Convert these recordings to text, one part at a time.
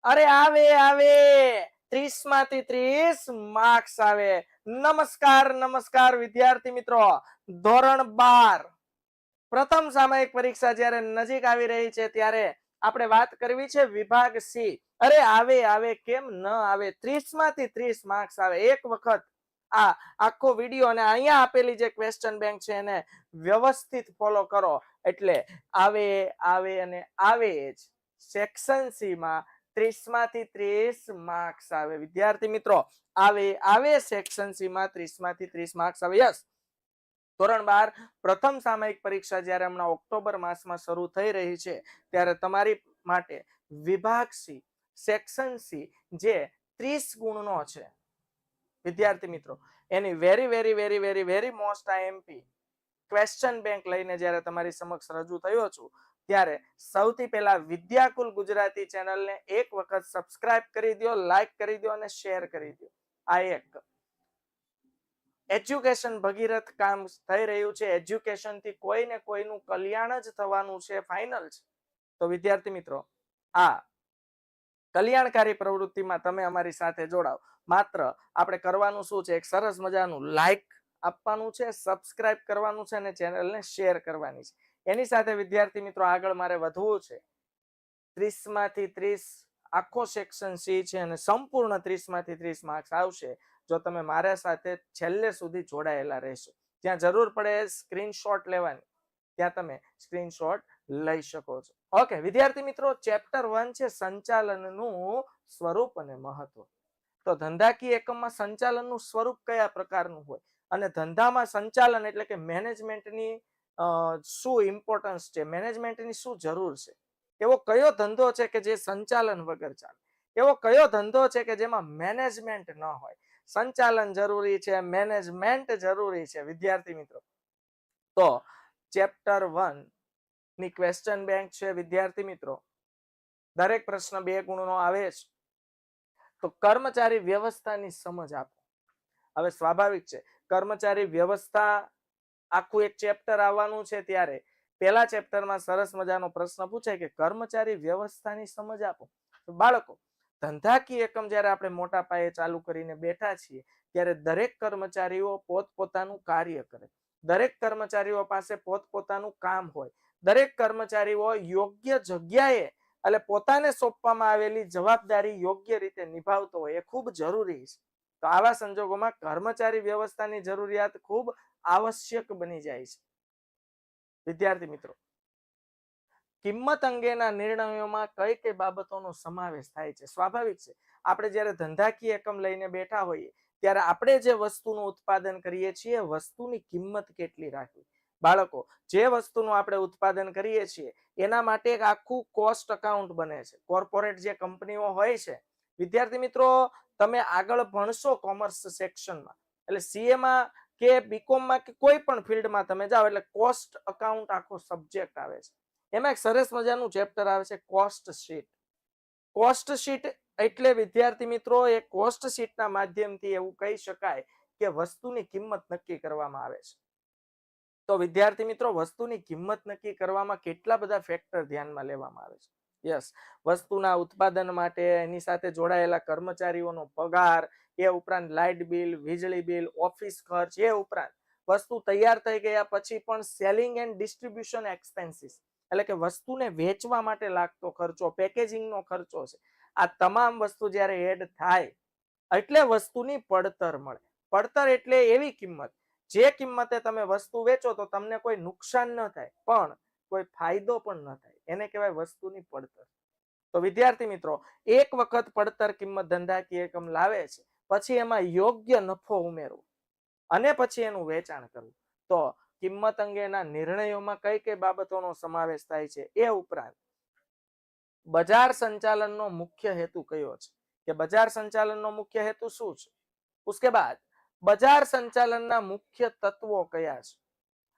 અરે આવે આવે 30 માંથી 30 માર્ક્સ આવે. નમસ્કાર વિદ્યાર્થી મિત્રો. ધોરણ 12 પ્રથમ સામયિક પરીક્ષા જ્યારે નજીક આવી રહી છે ત્યારે આપણે વાત કરવી છે વિભાગ સી. અરે આવે આવે કેમ ન આવે, 30 માંથી 30 માર્ક્સ આવે. એક વખત આ આખો વિડીયો અને અહીંયા આપેલી જે ક્વેશ્ચન બેંક છે એને વ્યવસ્થિત ફોલો કરો એટલે આવે આવે અને આવે જ. સેક્શન સી માં 30 માંથી 30 માર્ક્સ આવે. વિદ્યાર્થી મિત્રો આવે આવે સેક્શન સી માં 30 માંથી 30 માર્ક્સ આવે. યસ, ધોરણ 12 પ્રથમ સામયિક પરીક્ષા જ્યારે હમણાં ઓક્ટોબર માસમાં શરૂ થઈ રહી છે ત્યારે તમારી માટે વિભાગ સી સેક્શન સી જે 30 ગુણનો છે વિદ્યાર્થી મિત્રો, એની very very very very very most IMP question bank લઈને જ્યારે તમારી સમક્ષ રજૂ થયો છું ત્યારે સૌથી પહેલા વિદ્યાકુલ ગુજરાતી ચેનલને એક વખત સબસ્ક્રાઇબ કરી દો, લાઈક કરી દો અને શેર કરી દો. આ એક એજ્યુકેશન ભગીરથ કામ થઈ રહ્યું છે. એજ્યુકેશન થી કોઈને કોઈનું કલ્યાણ જ થવાનું છે, ફાઇનલ છે. તો વિદ્યાર્થી મિત્રો આ કલ્યાણકારી પ્રવૃત્તિમાં તમે અમારી સાથે જોડાઓ. માત્ર આપણે કરવાનું શું છે, એક સરસ મજાનું લાઈક આપવાનું છે, સબસ્ક્રાઇબ કરવાનું છે અને ચેનલને શેર કરવાની છે. એની સાથે વિદ્યાર્થી મિત્રો આગળ મારે વધવું છે. 30 માંથી 30 આખો સેક્શન સી છે અને સંપૂર્ણ 30 માંથી 30 માર્ક્સ આવશે જો તમે મારા સાથે છેલ્લે સુધી જોડાયેલા રહેશો. જ્યાં જરૂર પડે સ્ક્રીનશોટ લેવાની ત્યાં તમે સ્ક્રીનશોટ લઈ શકો છો. ઓકે વિદ્યાર્થી મિત્રો, ચેપ્ટર 1 છે સંચાલનનું સ્વરૂપ અને મહત્વ. તો ધંધાકીય એકમમાં સંચાલનનું સ્વરૂપ કયા પ્રકારનું હોય અને ધંધામાં સંચાલન એટલે કે મેનેજમેન્ટની શું ઇમ્પોર્ટન્સ છે, મેનેજમેન્ટની શું જરૂર છે. એવો કયો ધંધો છે કે જે સંચાલન વગર ચાલે, એવો કયો ધંધો છે કે જેમાં મેનેજમેન્ટ ન હોય. સંચાલન જરૂરી છે, મેનેજમેન્ટ જરૂરી છે. વિદ્યાર્થી મિત્રો તો ચેપ્ટર 1 ની ક્વેશ્ચન બેંક છે વિદ્યાર્થી મિત્રો, દરેક પ્રશ્ન 2 ગુણનો આવે છે. તો કર્મચારી વ્યવસ્થાની સમજ આપો. હવે સ્વાભાવિક છે કર્મચારી વ્યવસ્થા આખું એક ચેપ્ટર આવવાનું છે ત્યારે પહેલા ચેપ્ટરમાં સરસ મજાનો પ્રશ્ન પૂછાય કે કર્મચારી વ્યવસ્થાની સમજ આપો. બાળકો, ધંધાકીય એકમ જ્યારે આપણે મોટા પાયે ચાલુ કરીને બેઠા છીએ ત્યારે દરેક કર્મચારીઓ પોતપોતાનું કાર્ય કરે, દરેક કર્મચારીઓ પાસે પોતપોતાનું કામ હોય, દરેક કર્મચારીઓ યોગ્ય જગ્યાએ એટલે પોતાને સોંપવામાં આવેલી જવાબદારી યોગ્ય રીતે નિભાવતો હોય એ ખૂબ જરૂરી છે. તો આવા સંજોગોમાં કર્મચારી વ્યવસ્થાની જરૂરિયાત ખૂબ આવશ્યક બની જાય છે. વિદ્યાર્થી મિત્રો કિંમત અંગેના નિર્ણયોમાં કઈ કઈ બાબતોનો સમાવેશ થાય છે. સ્વાભાવિક છે આપણે જ્યારે ધંધાકીય એકમ લઈને બેઠા હોઈએ ત્યારે આપણે જે વસ્તુનું ઉત્પાદન કરીએ છીએ વસ્તુની કિંમત કેટલી રાખવી. બાળકો, જે વસ્તુનું આપણે ઉત્પાદન કરીએ છીએ એના માટે એક આખું કોસ્ટ અકાઉન્ટ બને છે. કોર્પોરેટ જે કંપનીઓ હોય છે વિદ્યાર્થી મિત્રો, તમે આગળ ભણશો કોમર્સ સેક્શનમાં એટલે સીએ માં કે બીકોમ માં કે કોઈ પણ ફિલ્ડમાં તમે જાઓ એટલે કોસ્ટ અકાઉન્ટ આખો સબ્જેક્ટ આવે છે. એમાં એક સરસ મજાનું ચેપ્ટર આવે છે કોસ્ટ શીટ. કોસ્ટ શીટ એટલે વિદ્યાર્થી મિત્રો એ કોસ્ટ શીટના માધ્યમથી એવું કહી શકાય કે વસ્તુની કિંમત નક્કી કરવામાં આવે છે. તો વિદ્યાર્થી મિત્રો વસ્તુની કિંમત નક્કી કરવામાં કેટલા બધા ફેક્ટર ધ્યાનમાં લેવામાં આવે છે. યસ, વસ્તુના ઉત્પાદન માટે એની સાથે જોડાયેલા કર્મચારીઓનો પગાર, એ ઉપરાંત લાઇટ બિલ, વીજળી બિલ, ઓફિસ ખર્ચ, એ ઉપરાંત વસ્તુ તૈયાર થઈ ગયા પછી પણ સેલિંગ એન્ડ ડિસ્ટ્રીબ્યુશન એક્સપેન્સીસ એટલે કે વસ્તુને વેચવા માટે લાગતો ખર્ચો, પેકેજિંગનો ખર્ચો છે. આ તમામ વસ્તુ જ્યારે એડ થાય એટલે વસ્તુની પડતર મળે. પડતર એટલે એવી કિંમત જે કિંમતે તમે વસ્તુ વેચો તો તમને કોઈ નુકસાન ન થાય પણ કોઈ ફાયદો પણ ન થાય, એને કહેવાય વસ્તુની પડતર. તો વિદ્યાર્થી મિત્રો એક વખત પડતર કિંમત ધંધાકીય એકમ લાવે છે પછી એમાં યોગ્ય નફો ઉમેરવો અને પછી એનું વેચાણ કરવું. તો કિંમત અંગેના નિર્ણયોમાં કઈ કઈ બાબતોનો સમાવેશ થાય છે, એ ઉપરાંત બજાર સંચાલનનો મુખ્ય હેતુ કયો છે કે બજાર સંચાલનનો મુખ્ય હેતુ શું છે. उसके बाद બજાર સંચાલનના મુખ્ય તત્વો કયા છે.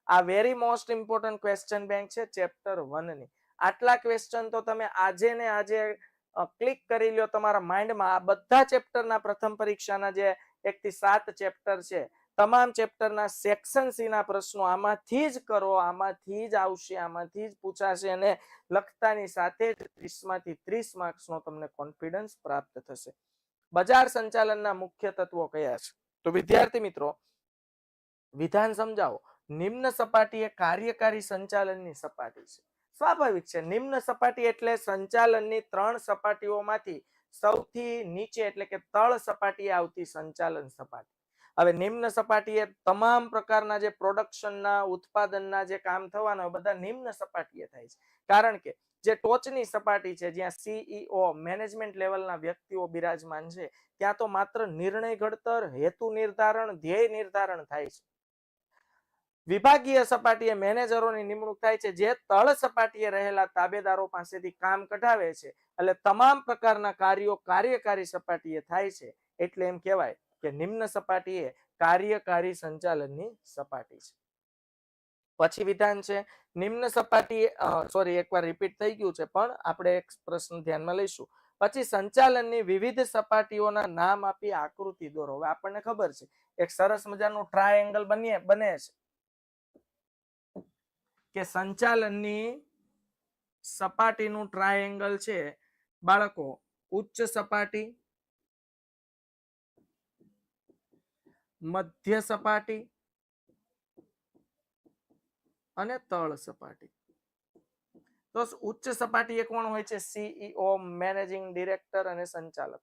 આ very most important question bank છે ચેપ્ટર 1 ની. આટલા ક્વેશ્ચન તો તમે આજે ને આજે ક્લિક કરી લ્યો તમારા માઇન્ડમાં. આ બધા ચેપ્ટરના પ્રથમ પરીક્ષાના જે 1 થી 7 ચેપ્ટર છે તમામ ચેપ્ટરના સેક્શન સી ના પ્રશ્નો આમાંથી જ કરો, આમાંથી જ આવશે, આમાંથી જ પૂછાશે અને લખતાની સાથે જ 30 માંથી 30 માર્ક્સનો તમને કોન્ફિડન્સ પ્રાપ્ત થશે. બજાર સંચાલનના મુખ્ય તત્વો કયા છે? તો વિદ્યાર્થી મિત્રો, વિધાન સમજાવો. નિમ્ન સપાટી એ કાર્યકારી સંચાલનની સપાટી છે. સ્વાભાવિક છે, નિમ્ન સપાટી એટલે સંચાલનની 3 સપાટીઓમાંથી સૌથી નીચે એટલે કે તળ સપાટીએ આવતી સંચાલન સપાટી. હવે નિમ્ન સપાટીએ તમામ પ્રકારના જે પ્રોડક્શનના ઉત્પાદનના જે કામ થવાના બધા નિમ્ન સપાટીએ થાય છે. કારણ કે જે ટોચની સપાટી છે જ્યાં સીઈઓ મેનેજમેન્ટ લેવલના વ્યક્તિઓ બિરાજમાન છે ત્યાં તો માત્ર નિર્ણય ઘડતર, હેતુ નિર્ધારણ, ધ્યેય નિર્ધારણ થાય છે. વિભાગીય સપાટીએ મેનેજરોની નિમણૂક થાય છે જે તળ સપાટીએ રહેલા તાબેદારો પાસેથી કામ કઢાવે છે. એટલે તમામ પ્રકારના કાર્યો કાર્યકારી સપાટીએ થાય છે. એટલે એમ કહેવાય કે નિમ્ન સપાટી એ કાર્યકારી સંચાલનની સપાટી છે. પછી વિધાન છે નિમ્ન સપાટી, સોરી એકવાર રિપીટ થઈ ગયું છે પણ આપણે એક પ્રશ્ન ધ્યાનમાં લઈશું. પછી સંચાલનની વિવિધ સપાટીઓના નામ આપી આકૃતિ દોરો. હવે આપણને ખબર છે એક સરસ મજાનું ટ્રાયેંગલ બને છે કે સંચાલનની સપાટીનું ટ્રાયેંગલ છે બાળકો, ઉચ્ચ સપાટી, મધ્ય સપાટી અને તળ સપાટી. તો ઉચ્ચ સપાટીએ કોણ હોય છે? સીઈઓ, મેનેજિંગ ડિરેક્ટર અને સંચાલક.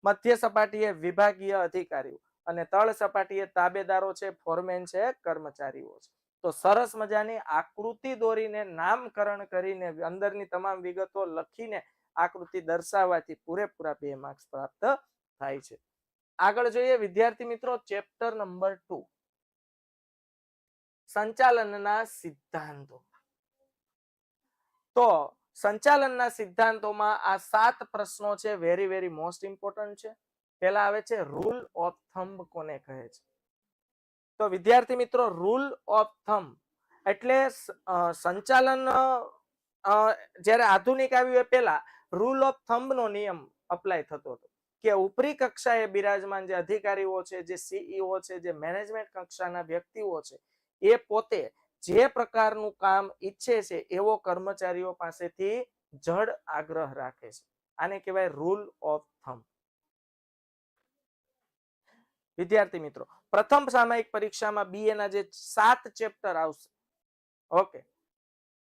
મધ્ય સપાટીએ વિભાગીય અધિકારીઓ અને તળ સપાટીએ તાબેદારો છે, ફોરમેન છે, કર્મચારીઓ છે. તો સરસ મજાની આકૃતિ દોરીને નામકરણ કરીને અંદરની તમામ વિગતો લખીને આકૃતિ દર્શાવવાથી પૂરેપૂરા 2 માર્ક્સ પ્રાપ્ત થાય છે. આગળ જોઈએ વિદ્યાર્થી મિત્રો, ચેપ્ટર નંબર 2, સંચાલનના સિદ્ધાંતો. તો સંચાલનના સિદ્ધાંતોમાં આ 7 પ્રશ્નો છે, વેરી વેરી મોસ્ટ ઇમ્પોર્ટન્ટ છે. પહેલા આવે છે રૂલ ઓફ થંબ કોને કહે છે? તો વિદ્યાર્થી મિત્રો, રૂલ ઓફ થંબ એટલે સંચાલન જ્યારે આધુનિક આવ્યું એ પહેલા રૂલ ઓફ થંબ નો નિયમ અપ્લાય થતો હતો કે ઉપરી કક્ષાએ બિરાજમાન જે અધિકારીઓ છે, જે સીઈઓ છે, જે મેનેજમેન્ટ કક્ષાના વ્યક્તિઓ છે, એ પોતે જે પ્રકારનું કામ ઈચ્છે છે એવો કર્મચારીઓ પાસેથી જડ આગ્રહ રાખે છે. આને કહેવાય રૂલ ઓફ થંબ. વિદ્યાર્થી મિત્રો, પ્રથમ સામયિક પરીક્ષામાં બીએ ના જે 7 ચેપ્ટર આવશે. ઓકે,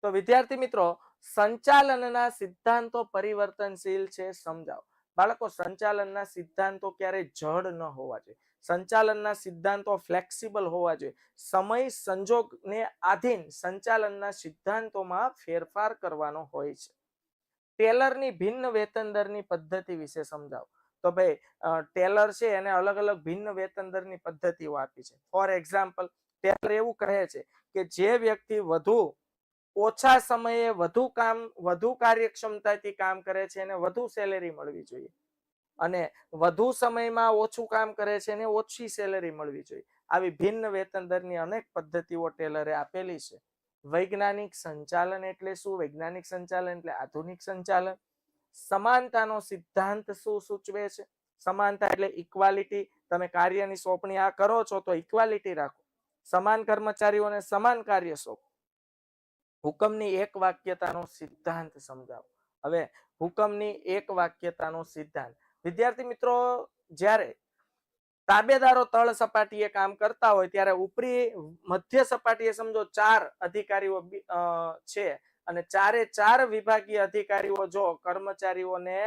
તો વિદ્યાર્થી મિત્રો, સંચાલનના સિદ્ધાંતો પરિવર્તનશીલ છે, સમજાવો. બાળકો, સંચાલનના સિદ્ધાંતો ક્યારેય જડ ન હોવા જોઈએ. સંચાલનના સિદ્ધાંતો ફ્લેક્સિબલ હોવા જોઈએ. સમય સંજોગને આધીન સંચાલનના સિદ્ધાંતોમાં ફેરફાર કરવાનો હોય છે. ટેલરની ભિન્ન વેતન દરની પદ્ધતિ વિશે સમજાવો. તો ભાઈ ટેલર છે એને અલગ અલગ ભિન્ન વેતન દરની પદ્ધતિઓ આપી છે. ફોર એક્ઝામ્પલ, ટેલર એવું કહે છે કે જે વ્યક્તિ વધુ ઓછા સમયે વધુ કાર્યક્ષમતાથી કામ કરે છે એને વધુ સેલેરી મળવી જોઈએ, અને વધુ સમયમાં ઓછું કામ કરે છે એને ઓછી સેલેરી મળવી જોઈએ. આવી ભિન્ન વેતન દરની અનેક પદ્ધતિઓ ટેલરે આપેલી છે. વૈજ્ઞાનિક સંચાલન એટલે શું? વૈજ્ઞાનિક સંચાલન એટલે આધુનિક સંચાલન. સમાનતાનો સિદ્ધાંત શું સૂચવે છે? સમાનતા એટલે ઇક્વાલિટી. તમે કાર્યની સોંપણી આ કરો છો તો ઇક્વાલિટી રાખો. સમાન કર્મચારીઓને સમાન કાર્ય સોંપો. હુકમની એક વાક્યતાનો સિદ્ધાંત સમજાવો. હવે હુકમની એક વાક્યતાનો સિદ્ધાંત, વિદ્યાર્થી મિત્રો, જ્યારે તાબેદારો તળ સપાટીએ કામ કરતા હોય ત્યારે ઉપરી મધ્ય સપાટીએ સમજો 4 અધિકારીઓ છે અને 4 વિભાગીય અધિકારીઓ જો કર્મચારીઓને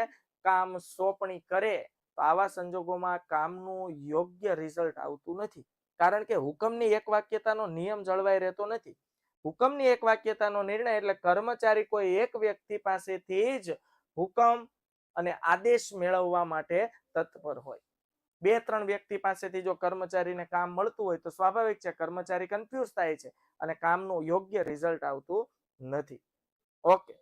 કામ સોંપણી કરે તો આવા સંજોગોમાં કામનું યોગ્ય રિઝલ્ટ આવતું નથી. કારણ કે હુકમની એક વાક્યતાનો નિયમ જળવાઈ રહેતો નથી. હુકમની એક વાક્યતાનો નિર્ણય એટલે કર્મચારી કોઈ એક વ્યક્તિ પાસેથી જ હુકમ અને આદેશ મેળવવા માટે તત્પર હોય. 2-3 વ્યક્તિ પાસેથી જો કર્મચારીને કામ મળતું હોય તો સ્વાભાવિક છે કર્મચારી કન્ફ્યુઝ થાય છે અને કામનું યોગ્ય રિઝલ્ટ આવતું નથી. ઓકે,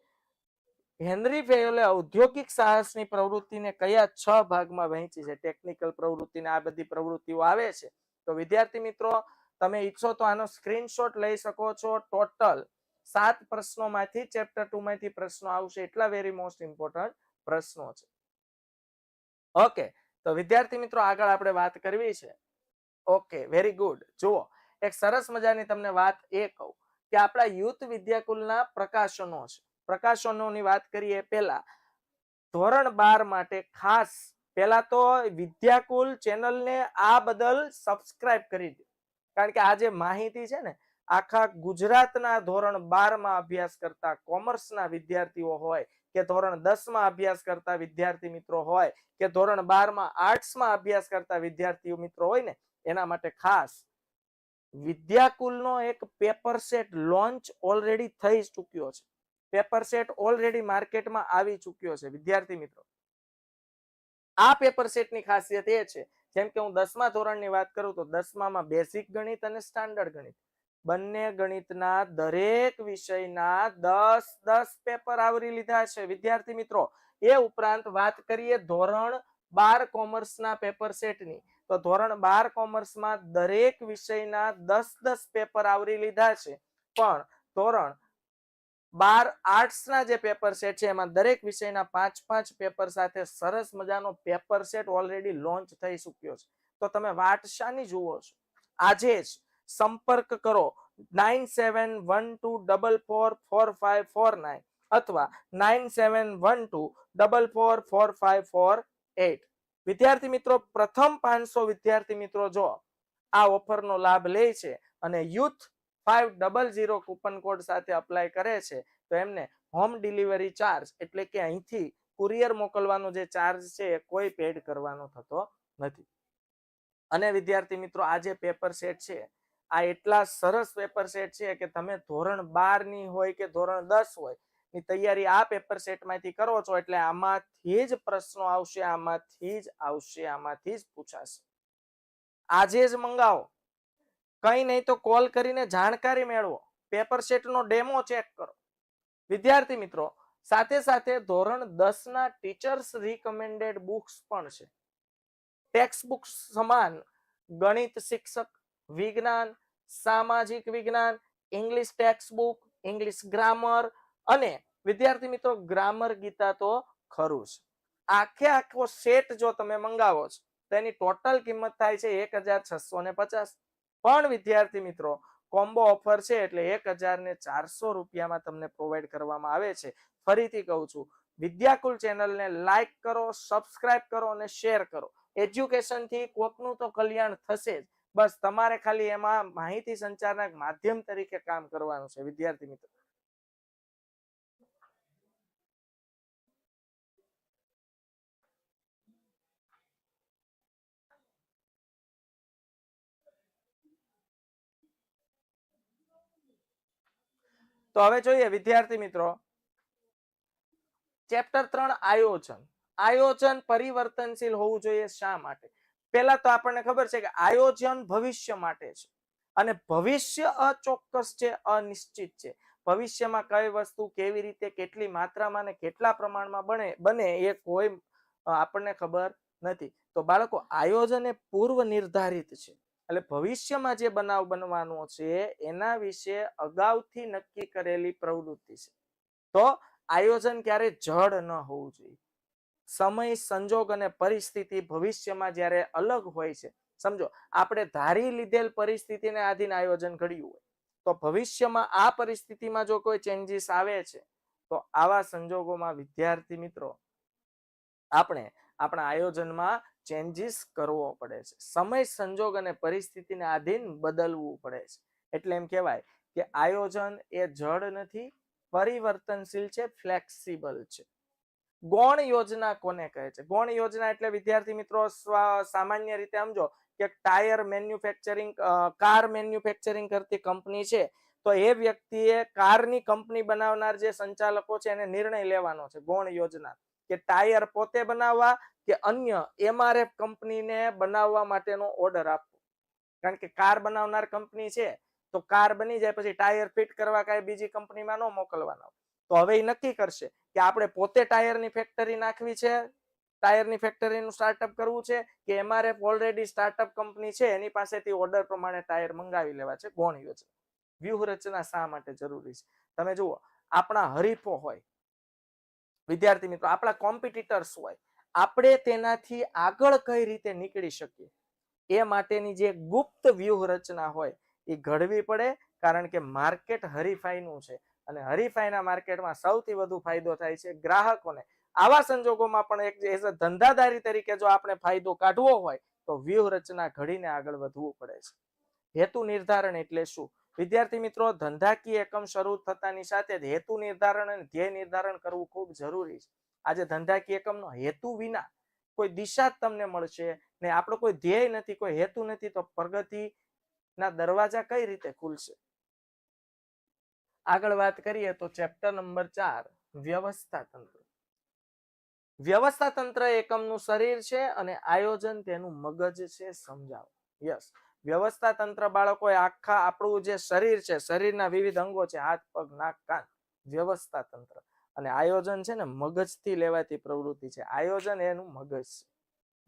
હેનરી ફેયોલે ઔદ્યોગિક સાહસની પ્રવૃત્તિને કયા 6 ભાગમાં વહેંચી છે? ટેકનિકલ પ્રવૃત્તિને આ બધી પ્રવૃત્તિઓ આવે છે. તો વિદ્યાર્થી મિત્રો, તમે ઈચ્છો તો આનો સ્ક્રીનશોટ લઈ શકો છો. ટોટલ 7 પ્રશ્નોમાંથી ચેપ્ટર 2 માંથી પ્રશ્નો આવશે. એટલા વેરી મોસ્ટ ઇમ્પોર્ટન્ટ પ્રશ્નો છે. ઓકે, તો વિદ્યાર્થી મિત્રો, આગળ આપણે વાત કરવી છે ઓકે, વેરી ગુડ. જુઓ, એક સરસ મજાની તમને વાત એ કહું કે આપણા યુથ વિદ્યાકુલના પ્રકાશનો છે. પ્રકાશનોની વાત કરીએ પહેલા ધોરણ 12 માટે ખાસ પહેલા તો વિદ્યાકુલ ચેનલને આ બદલ સબસ્ક્રાઇબ કરી દો, કારણ કે આ જે માહિતી છે ને આખા ગુજરાતના ધોરણ 12 માં અભ્યાસ કરતા કોમર્સના વિદ્યાર્થીઓ હોય કે ધોરણ 10 માં અભ્યાસ કરતા વિદ્યાર્થી મિત્રો હોય કે ધોરણ 12 માં આર્ટ્સમાં અભ્યાસ કરતા વિદ્યાર્થીઓ મિત્રો હોય ને એના માટે ખાસ વિદ્યાકુલનો એક પેપર સેટ લોન્ચ ઓલરેડી થઈ ચૂક્યો છે. પેપર સેટ ઓલરેડી માર્કેટમાં આવી ચૂક્યો છે વિદ્યાર્થી મિત્રો. આ પેપર સેટની ખાસિયત એ છે, જેમ કે હું 10મા ધોરણની વાત કરું તો 10મામાં બેઝિક ગણિત અને સ્ટાન્ડર્ડ ગણિત બંને ગણિતના દરેક વિષયના 10 પેપર આવરી લીધા છે વિદ્યાર્થી મિત્રો. એ ઉપરાંત વાત કરીએ ધોરણ 12 કોમર્સના પેપર સેટની, તો ધોરણ 12 કોમર્સમાં દરેક વિષયના 10 પેપર આવરી લીધા છે. પણ ધોરણ 12 આર્ટ્સના જે પેપર સેટ છે એમાં દરેક વિષયના 5 પેપર સાથે સરસ મજાનો પેપર સેટ ઓલરેડી લોન્ચ થઈ ચૂક્યો છે. તો તમે વાટ શાની જુઓ છો? આજે જ સંપર્ક કરો 9712444549 અથવા 9712444548. વિદ્યાર્થી મિત્રો, પ્રથમ 500 વિદ્યાર્થી મિત્રો જો આ ઓફરનો લાભ લે છે અને યુથ 500 કૂપન કોડ સાથે અપ્લાય કરે છે તો એમને હોમ ડિલિવરી ચાર્જ એટલે કે અહીંથી કુરિયર મોકલવાનો જે ચાર્જ છે એ કોઈ પેડ કરવાનો થતો નથી. અને વિદ્યાર્થી મિત્રો, આ જે પેપર સેટ છે આ એટલા સરસ પેપર સેટ છે કે તમે ધોરણ 12 ની હોય કે ધોરણ 10 હોય ની તૈયારી આ પેપર સેટમાંથી કરો છો એટલે આમાંથી જ પ્રશ્નો આવશે, આમાંથી જ પૂછાશે. આજે જ મંગાવો, કઈ નહીં તો કોલ કરીને જાણકારી મેળવો, પેપર સેટનો ડેમો ચેક કરો. વિદ્યાર્થી મિત્રો, સાથે સાથે ધોરણ 10 ના ટીચર્સ રિકમેન્ડેડ બુક્સ પણ છે. ટેક્સ્ટ બુક્સ સમાન ગણિત શિક્ષક, વિજ્ઞાન, સામાજિક વિજ્ઞાન, English text book, English grammar અને વિદ્યાર્થી મિત્રો ગ્રામર ગીતા તો ખરું છે. આખો સેટ જો તમે મંગાવો છો તેની ટોટલ કિંમત થાય છે 1650. પણ વિદ્યાર્થી મિત્રો કોમ્બો ઓફર છે એટલે 1400 રૂપિયામાં તમને પ્રોવાઈડ કરવામાં આવે છે. ફરીથી કહું છું, વિદ્યાકુલ ચેનલને લાઈક કરો, સબસ્ક્રાઇબ કરો અને શેર કરો. એજ્યુકેશન થી કોકનું તો કલ્યાણ થશે જ. બસ તમારે ખાલી એમાં માહિતી સંચારના માધ્યમ તરીકે કામ કરવાનું છે વિદ્યાર્થી મિત્રો. તો હવે જોઈએ વિદ્યાર્થી મિત્રો, ચેપ્ટર 3 આયોજન. આયોજન પરિવર્તનશીલ હોવું જોઈએ. શા માટે? પહેલા તો આપણને ખબર છે કે આયોજન ભવિષ્ય માટે છે અને ભવિષ્ય અચોક્કસ છે, અનિશ્ચિત છે. ભવિષ્યમાં કઈ વસ્તુ કેવી રીતે કેટલી માત્રામાં અને કેટલા પ્રમાણમાં બને એ કોઈ આપણને ખબર નથી. તો બાળકો, આયોજન એ પૂર્વ નિર્ધારિત છે. એટલે ભવિષ્યમાં જે બનાવ બનવાનો છે એના વિશે અગાઉથી નક્કી કરેલી પ્રવૃત્તિ છે. તો આયોજન ક્યારે જડ ન હોવું જોઈએ. સમય, સંજોગ અને પરિસ્થિતિ ભવિષ્યમાં જ્યારે અલગ હોય છે, સમજો આપણે ધારી લીધેલ પરિસ્થિતિને આધીન આયોજન ઘડ્યું હોય તો ભવિષ્યમાં આ પરિસ્થિતિમાં જો કોઈ ચેન્જીસ આવે છે તો આવા સંજોગોમાં વિદ્યાર્થી મિત્રો આપણે આપણા આયોજનમાં ચેન્જીસ કરવો પડે છે. સમય, સંજોગ અને પરિસ્થિતિને આધીન બદલવું પડે છે. એટલે એમ કહેવાય કે આયોજન એ જડ નથી, પરિવર્તનશીલ છે, ફ્લેક્સિબલ છે. ગૌણ યોજના કોને કહે છે? ગૌણ યોજના એટલે વિદ્યાર્થી મિત્રો સામાન્ય રીતે સમજો કે ટાયર મેન્યુફેક્ચરિંગ, કાર મેન્યુફેક્ચરિંગ કરતી કંપની છે તો એ વ્યક્તિએ કારની કંપની બનાવનાર જે સંચાલકો છે એને નિર્ણય લેવાનો છે ગૌણ યોજના કે ટાયર પોતે બનાવવા કે અન્ય એમઆરએફ કંપનીને બનાવવા માટેનો ઓર્ડર આપવો. કારણ કે કાર બનાવનાર કંપની છે તો કાર બની જાય પછી ટાયર ફિટ કરવા કઈ બીજી કંપનીમાં ન મોકલવાના. તો હવે એ નક્કી કરશે કે આપણે પોતે ટાયરની ફેક્ટરી નાખવી છે, ટાયરની ફેક્ટરીનું સ્ટાર્ટઅપ કરવું છે કે એમઆરએફ ઓલરેડી સ્ટાર્ટઅપ કંપની છે એની પાસેથી ઓર્ડર પ્રમાણે ટાયર મંગાવી લેવા છે. ગૌણ યોજના. વ્યૂહરચના શા માટે જરૂરી છે? તમે જુઓ, આપણા હરીફો હોય વિદ્યાર્થી મિત્રો, આપણા કોમ્પિટિટર્સ હોય, આપણે તેનાથી આગળ કઈ રીતે નીકળી શકીએ એ માટેની જે ગુપ્ત વ્યૂહરચના હોય એ ઘડવી પડે, કારણ કે માર્કેટ હરીફાઈનું છે અને હરીફાઈના માર્કેટમાં સૌથી વધુ ફાયદો થાય છે ગ્રાહકોને. આવા સંજોગોમાં પણ એક એઝ અ ધંધાદારી તરીકે જો આપણે ફાયદો કાઢવો હોય તો વ્યૂહરચના ઘડીને આગળ વધવું પડે છે. હેતુ નિર્ધારણ એટલે શું? વિદ્યાર્થી મિત્રો, ધંધાકીય એકમ શરૂ થતાની સાથે જ હેતુ નિર્ધારણ અને ધ્યેય નિર્ધારણ કરવું ખૂબ જરૂરી છે. આજે ધંધાકીય એકમનો હેતુ વિના કોઈ દિશા જ તમને મળશે ને આપણો કોઈ ધ્યેય નથી, કોઈ હેતુ નથી, તો પ્રગતિના દરવાજા કઈ રીતે ખુલશે? આગળ વાત કરીએ તો ચેપ્ટર નંબર 4, વ્યવસ્થા તંત્ર. વ્યવસ્થા તંત્ર એકમનું શરીર છે અને આયોજન તેનું મગજ છે. સમજાવો. યસ, વ્યવસ્થા તંત્ર બાળકો આખા આપણું જે શરીર છે, શરીરના વિવિધ અંગો છે, હાથ, પગ, નાક, કાન, વ્યવસ્થા તંત્ર. અને આયોજન છે ને મગજથી લેવાતી પ્રવૃત્તિ છે. આયોજન એનું મગજ છે.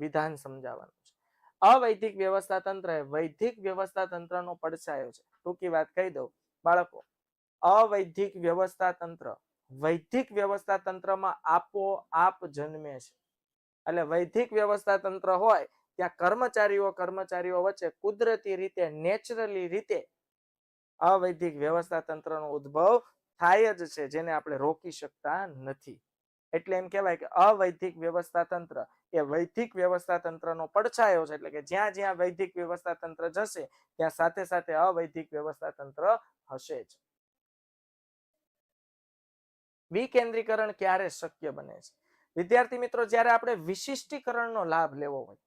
વિધાન સમજાવવાનું છે. અવૈધિક વ્યવસ્થા તંત્ર એ વૈધિક વ્યવસ્થા તંત્રનો પડછાયો છે. ટૂંકી વાત કહી દઉં બાળકો, અવૈધિક વ્યવસ્થા તંત્ર વૈધિક વ્યવસ્થા તંત્રમાં આપોઆપ જન્મે છે. એટલે વૈધિક વ્યવસ્થા તંત્ર હોય ત્યાં કર્મચારીઓ વચ્ચે કુદરતી રીતે, નેચરલી રીતે અવૈધિક વ્યવસ્થા તંત્રનો ઉદ્ભવ થાય જ છે, જેને આપણે રોકી શકતા નથી. એટલે એમ કહેવાય કે અવૈધિક વ્યવસ્થા તંત્ર એ વૈધિક વ્યવસ્થા તંત્રનો પડછાયો છે. એટલે કે જ્યાં જ્યાં વૈધિક વ્યવસ્થા તંત્ર જશે ત્યાં સાથે સાથે અવૈધિક વ્યવસ્થા તંત્ર હશે જ. વિકેન્દ્રીકરણ ક્યારે શક્ય બને છે? વિદ્યાર્થી મિત્રો, જ્યારે આપણે વિશિષ્ટીકરણનો લાભ લેવો હોય,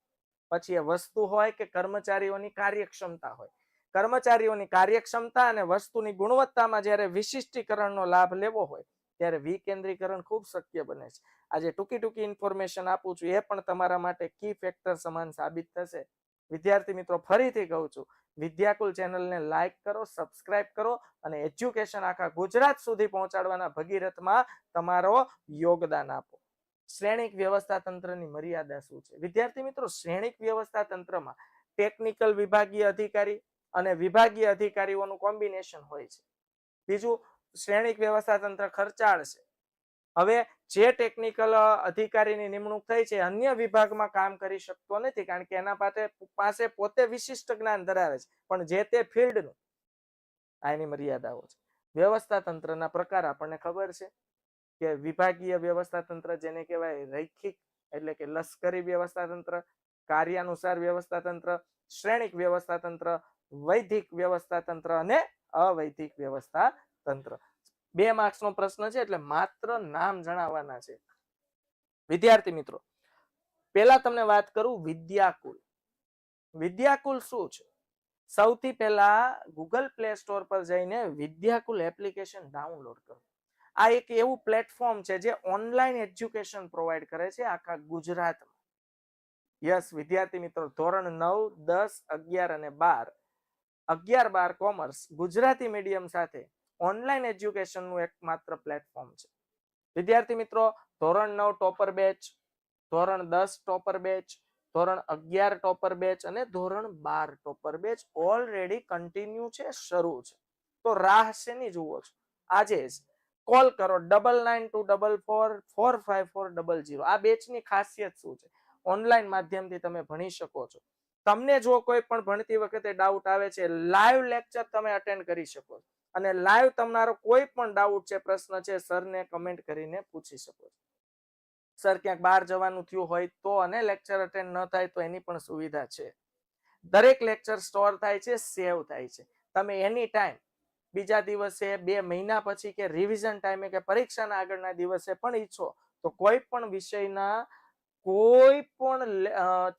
પછી એ વસ્તુ હોય કે કર્મચારીઓની કાર્યક્ષમતા હોય, કર્મચારીઓની કાર્યક્ષમતા અને વસ્તુની ગુણવત્તામાં જ્યારે વિશિષ્ટીકરણનો લાભ લેવો હોય ત્યારે વિકેન્દ્રીકરણ ખૂબ શક્ય બને છે. આજે ટૂંકી ઇન્ફોર્મેશન આપું છું, એ પણ તમારા માટે કી ફેક્ટર સમાન સાબિત થશે. વિદ્યાર્થી મિત્રો, ફરીથી કહું છું, વિદ્યાકુલ ચેનલને લાઈક કરો, સબસ્ક્રાઇબ કરો અને એજ્યુકેશન આખા ગુજરાત સુધી પહોંચાડવાના ભગીરથમાં તમારો યોગદાન આપો. શ્રેણિક વ્યવસ્થા તંત્રની મર્યાદા શું છે? વિદ્યાર્થી મિત્રો, શ્રેણિક વ્યવસ્થા તંત્રમાં ટેકનિકલ વિભાગીય અધિકારી અને વિભાગીય અધિકારીઓનું કોમ્બિનેશન હોય છે. બીજું, શ્રેણિક વ્યવસ્થા તંત્ર ખર્ચાળ છે. હવે જે ટેકનિકલ અધિકારીની નિમણૂક થઈ છે અન્ય વિભાગમાં કામ કરી શકતો નથી, કારણ કે એના પાસે પોતે વિશિષ્ટ જ્ઞાન ધરાવે છે, પણ જે તે ફિલ્ડનું. આ એની મર્યાદાઓ છે. વ્યવસ્થા તંત્રના પ્રકાર આપણને ખબર છે કે વિભાગીય વ્યવસ્થા તંત્ર જેને કહેવાય રૈખિક એટલે કે લશ્કરી વ્યવસ્થા તંત્ર, કાર્યાનુસાર વ્યવસ્થા તંત્ર, શ્રેણિક વ્યવસ્થા તંત્ર, વૈધિક વ્યવસ્થા તંત્ર અને અવૈધિક વ્યવસ્થા તંત્ર. 2 માર્ક્સનો પ્રશ્ન છે એટલે માત્ર નામ જણાવવાના છે. વિદ્યાર્થી મિત્રો, પહેલા તમને વાત કરું વિદ્યાકુલ. વિદ્યાકુલ શું છે? સૌથી પહેલા ગૂગલ પ્લે સ્ટોર પર જઈને વિદ્યાકુલ એપ્લિકેશન ડાઉનલોડ કરો. આ એક એવું પ્લેટફોર્મ છે જે ઓનલાઈન એજ્યુકેશન પ્રોવાઈડ કરે છે આખા ગુજરાતમાં. યસ વિદ્યાર્થી મિત્રો, ધોરણ 9, 10, 11 અને 12, 11-12 કોમર્સ ગુજરાતી મીડિયમ સાથે ઓનલાઈન એજ્યુકેશનનું એકમાત્ર પ્લેટફોર્મ છે. વિદ્યાર્થી મિત્રો, ધોરણ 9 ટોપર બેચ, ધોરણ 10 ટોપર બેચ, ધોરણ 11 ટોપર બેચ અને ધોરણ 12 ટોપર બેચ ઓલરેડી કન્ટિન્યુ છે, શરૂ છે. તો રાહ શેની જુઓ છો? આજે જ કોલ કરો 9924444540. આ બેચની ખાસિયત શું છે? ઓનલાઈન માધ્યમથી તમે ભણી શકો છો. તમને જો કોઈ પણ ભણતી વખતે ડાઉટ આવે છે, લાઈવ લેક્ચર તમે અટેન્ડ કરી શકો છો અને લાઈવ તમારો કોઈ પણ ડાઉટ છે, પ્રશ્ન છે, સરને કમેન્ટ કરીને પૂછી શકો છો. સર ક્યાંક બહાર જવાનું થયું હોય તો અને લેક્ચર અટેન્ડ ન થાય તો એની પણ સુવિધા છે. દરેક લેક્ચર સ્ટોર થાય છે, સેવ થાય છે. તમે એની ટાઈમ બીજા દિવસે, 2 મહિના પછી કે રિવિઝન ટાઈમે કે પરીક્ષાના આગળના દિવસે પણ ઈચ્છો તો કોઈ પણ વિષયના કોઈ પણ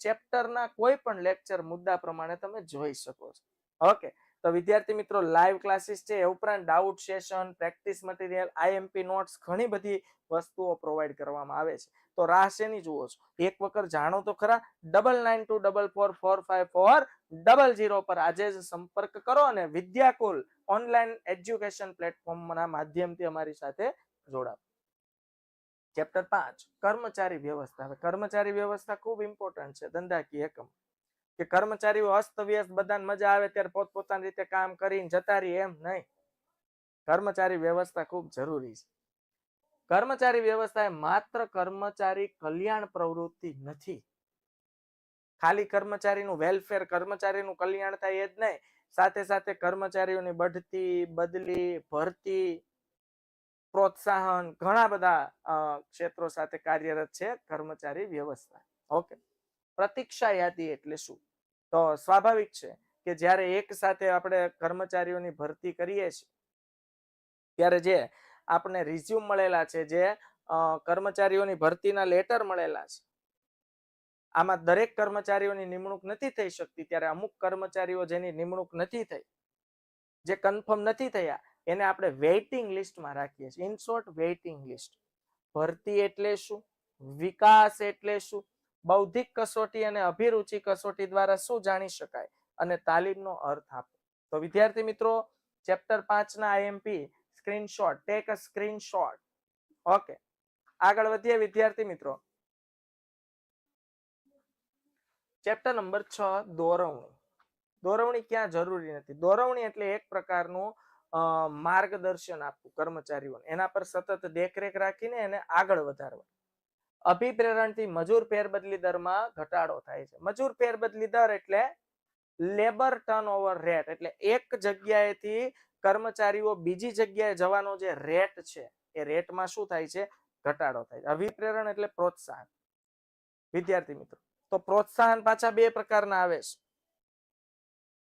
ચેપ્ટરના કોઈ પણ લેક્ચર મુદ્દા પ્રમાણે તમે જોઈ શકો છો. ઓકે, તો વિદ્યાર્થી મિત્રો, લાઈવ ક્લાસીસ છે, એ ઉપરાંત doubt session, practice material, IMP notes, ઘણી બધી વસ્તુઓ પ્રોવાઈડ કરવામાં આવે છે. તો રાહ શેની જુઓ છો? એક વખત જાણો તો ખરા. 9924444540 પર આજે જ સંપર્ક કરો અને વિદ્યાકુલ ઓનલાઈન એજ્યુકેશન પ્લેટફોર્મના માધ્યમથી અમારી સાથે જોડાઓ. ચેપ્ટર 5, કર્મચારી વ્યવસ્થા. હવે કર્મચારી વ્યવસ્થા ખૂબ ઇમ્પોર્ટન્ટ છે ધંધાકીય એકમ. કે કર્મચારીઓ અસ્તવ્યસ્ત, બધાને મજા આવે ત્યારે પોતપોતાની રીતે કામ કરીને જતા રહી, એમ નહીં. કર્મચારી વ્યવસ્થા ખૂબ જરૂરી છે. કર્મચારી વ્યવસ્થા એ માત્ર કર્મચારી કલ્યાણ પ્રવૃત્તિ નથી. ખાલી કર્મચારીનું વેલફેર, કર્મચારીનું કલ્યાણ થાય એ જ નહીં, સાથે સાથે કર્મચારીઓની બઢતી, બદલી, ભરતી, પ્રોત્સાહન, ઘણા બધા ક્ષેત્રો સાથે કાર્યરત છે કર્મચારી વ્યવસ્થા. ઓકે, પ્રતીક્ષા યાદી એટલે શું? તો સ્વાભાવિક છે કે જ્યારે એક સાથે આપણે કર્મચારીઓની ભરતી કરીએ છીએ ત્યારે જે આપણે રિઝ્યુમ મળેલા છે, જે કર્મચારીઓની ભરતીના લેટર મળેલા છે, આમાં દરેક કર્મચારીઓની નિમણૂક નથી થઈ શકતી. ત્યારે અમુક કર્મચારીઓ જેની નિમણૂક નથી થઈ, જે કન્ફર્મ નથી થયા, એને આપણે વેઇટિંગ લિસ્ટમાં રાખીએ છીએ. In short, waiting list. ભરતી એટલે શું? વિકાસ એટલે શું? બૌદ્ધિક કસોટી અને અભિરુચિ કસોટી દ્વારા શું જાણી શકાય? અને તાલીમનો અર્થ આપો. તો વિદ્યાર્થી મિત્રો, ચેપ્ટર 5 ના IMP screenshot, take a screenshot. Okay, આગળ વધીએ વિદ્યાર્થી મિત્રો. Chapter number 6, દોરવણી. દોરવણી ક્યાં જરૂરી નથી? દોરવણી એટલે એક પ્રકારનું માર્ગદર્શન આપવું કર્મચારીઓને, એના પર સતત દેખરેખ રાખીને એને આગળ વધારવા. અભિપ્રેરણથી મજૂર ફેરબદલી દરમાં ઘટાડો થાય છે. મજૂર ફેરબદલી દર એટલે લેબર ટર્નઓવર રેટ, એટલે એક જગ્યાએથી કર્મચારીઓ બીજી જગ્યાએ જવાનો જે રેટ છે, એ રેટમાં શું થાય છે? ઘટાડો થાય છે. અભિપ્રેરણ એટલે પ્રોત્સાહન. વિદ્યાર્થી મિત્રો, તો પ્રોત્સાહન પાછા બે પ્રકારના આવે છે,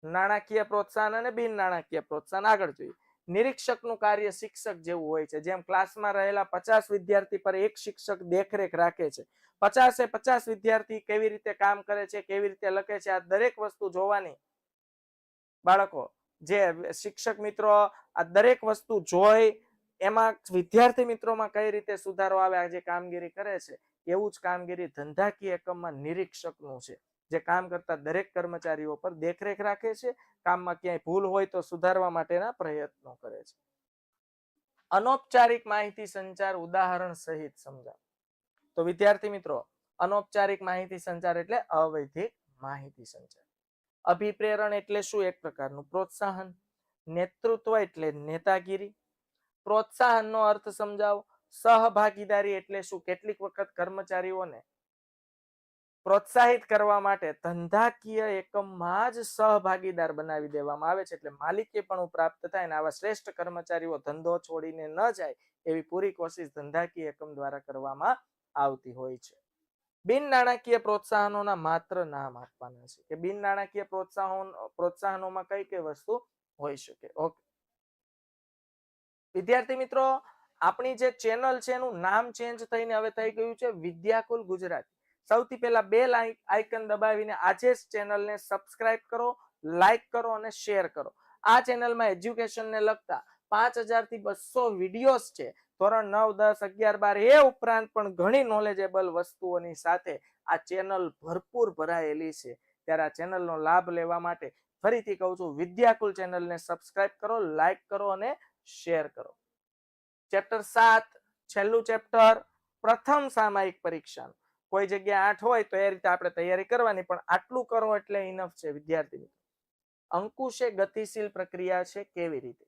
નાણાકીય પ્રોત્સાહન અને બિન નાણાકીય પ્રોત્સાહન. આગળ જોઈએ. નિરીક્ષકનું કાર્ય શિક્ષક જેવું હોય છે. જેમ ક્લાસમાં રહેલા 50 વિદ્યાર્થી પર એક શિક્ષક દેખરેખ રાખે છે, 50 વિદ્યાર્થી કેવી રીતે કામ કરે છે, કેવી રીતે લખે છે, આ દરેક વસ્તુ જોવાની. બાળકો, જે શિક્ષક મિત્રો આ દરેક વસ્તુ જોઈ એમાં વિદ્યાર્થી મિત્રોમાં કઈ રીતે સુધારો આવે, આ જે કામગીરી કરે છે, એવું જ કામગીરી ધંધાકીય એકમમાં નિરીક્ષકનું છે, જે કામ કરતા દરેક કર્મચારીઓ પર દેખરેખ રાખે છે, કામમાં ક્યાંય ભૂલ હોય તો સુધારવા માટેના પ્રયત્નો કરે છે. અનૌપચારિક માહિતી સંચાર ઉદાહરણ સહિત સમજાવો. તો વિદ્યાર્થી મિત્રો, અનૌપચારિક માહિતી સંચાર એટલે અવૈધિક માહિતી સંચાર. અભિપ્રેરણ એટલે શું? એક પ્રકારનું પ્રોત્સાહન. નેતૃત્વ એટલે નેતાગીરી. પ્રોત્સાહનનો અર્થ સમજાવો. સહભાગીદારી એટલે શું? કેટલીક વખત કર્મચારીઓને પ્રોત્સાહિત કરવા માટે ધંધાકીય એકમમાં જ સહભાગીદાર બનાવી દેવામાં આવે છે, એટલે માલિકીપણું પ્રાપ્ત થાય અને આવા શ્રેષ્ઠ કર્મચારીઓ ધંધો છોડીને ન જાય એવી પૂરી કોશિશ ધંધાકીય એકમ દ્વારા કરવામાં આવતી હોય છે. બિન નાણાકીય પ્રોત્સાહનોના માત્ર નામ આપવાના છે કે બિન નાણાકીય પ્રોત્સાહનોમાં કઈ કઈ વસ્તુ હોઈ શકે. ઓકે વિદ્યાર્થી મિત્રો, આપણી જે ચેનલ છે એનું નામ ચેન્જ થઈને હવે થઈ ગયું છે વિદ્યાકુલ ગુજરાતી. સૌથી પહેલા બેલ આઇકન દબાવીને આજે જ ચેનલને સબસ્ક્રાઇબ કરો, લાઈક કરો અને શેર કરો. આ ચેનલમાં એજ્યુકેશનને લગતા 5000 થી 200 વિડીયોઝ છે. ધોરણ 9, 10, 11, 12 એ ઉપરાંત પણ ઘણી નોલેજેબલ વસ્તુઓની સાથે આ ચેનલ ભરપૂર ભરાયેલી છે. ત્યારે આ ચેનલનો લાભ લેવા માટે ફરીથી કહું છું, વિદ્યાકુલ ચેનલને સબસ્ક્રાઇબ કરો, લાઈક કરો અને શેર કરો. ચેપ્ટર 7, છેલ્લું ચેપ્ટર, પ્રથમ સામાયિક પરીક્ષા. કોઈ જગ્યા 8 હોય તો એ રીતે આપણે તૈયારી કરવાની, પણ આટલું કરો એટલે ઇનફ છે. વિદ્યાર્થી, અંકુશ એ ગતિશીલ પ્રક્રિયા છે. કેવી રીતે?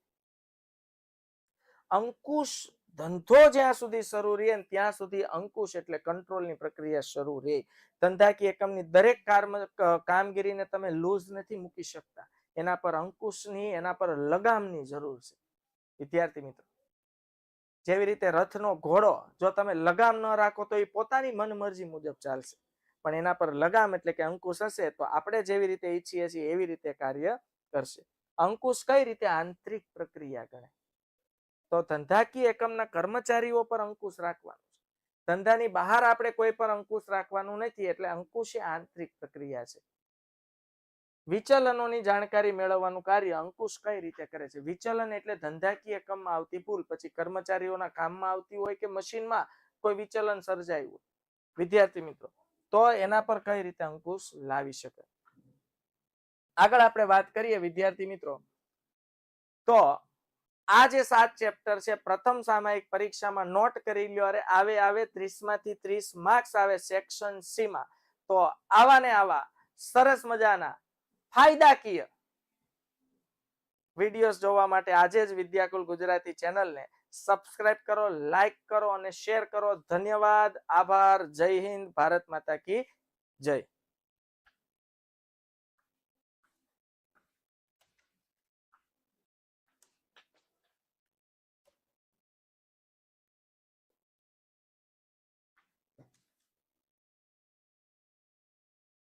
અંકુશ ધંધો જ્યાં સુધી શરૂ રહે ત્યાં સુધી અંકુશ એટલે કંટ્રોલની પ્રક્રિયા શરૂ રહે. ધંધાકીય એકમની દરેક કામગીરીને તમે લૂઝ નથી મૂકી શકતા. એના પર અંકુશની, એના પર લગામની જરૂર છે. વિદ્યાર્થી મિત્રો, જેવી રીતે રથનો ઘોડો જો તમે લગામ ન રાખો તો એ પોતાની મનમરજી મુજબ ચાલશે, પણ એના પર લગામ એટલે કે અંકુશ હશે તો આપણે જેવી રીતે ઈચ્છીએ છીએ એવી રીતે કાર્ય કરશે. અંકુશ કઈ રીતે આંતરિક પ્રક્રિયા ગણાય? તો ધંધાકીય એકમના કર્મચારીઓ પર અંકુશ રાખવાનું છે. ધંધાની બહાર આપણે કોઈ પર અંકુશ રાખવાનું નથી, એટલે અંકુશ એ આંતરિક પ્રક્રિયા છે. વિચલનોની જાણકારી મેળવવાનું કાર્ય અંકુશ કઈ રીતે કરે છે? વિચલન એટલે ધંધાકીય એકમમાં આવતી ભૂલ, પછી કર્મચારીઓના કામમાં આવતી હોય કે મશીનમાં કોઈ વિચલન સર્જાયું હોય, વિદ્યાર્થી મિત્રો, તો એના પર કઈ રીતે અંકુશ લાવી શકાય. આગળ આપણે વાત કરીએ વિદ્યાર્થી મિત્રો, તો આ જે 7 ચેપ્ટર છે, પ્રથમ સામાયિક પરીક્ષામાં નોટ કરી લ્યો. અરે આવે 30 માંથી 30 માર્ક્સ આવે સેક્શન સી માં. તો આવા ને આવા સરસ મજાના ફાયદાકીય વિડીયોઝ જોવા માટે આજે જ વિદ્યાકુલ ગુજરાતી ચેનલને સબસ્ક્રાઇબ કરો, લાઈક કરો અને શેર કરો. ધન્યવાદ, આભાર, જય હિન્દ, ભારત માતા કી જય.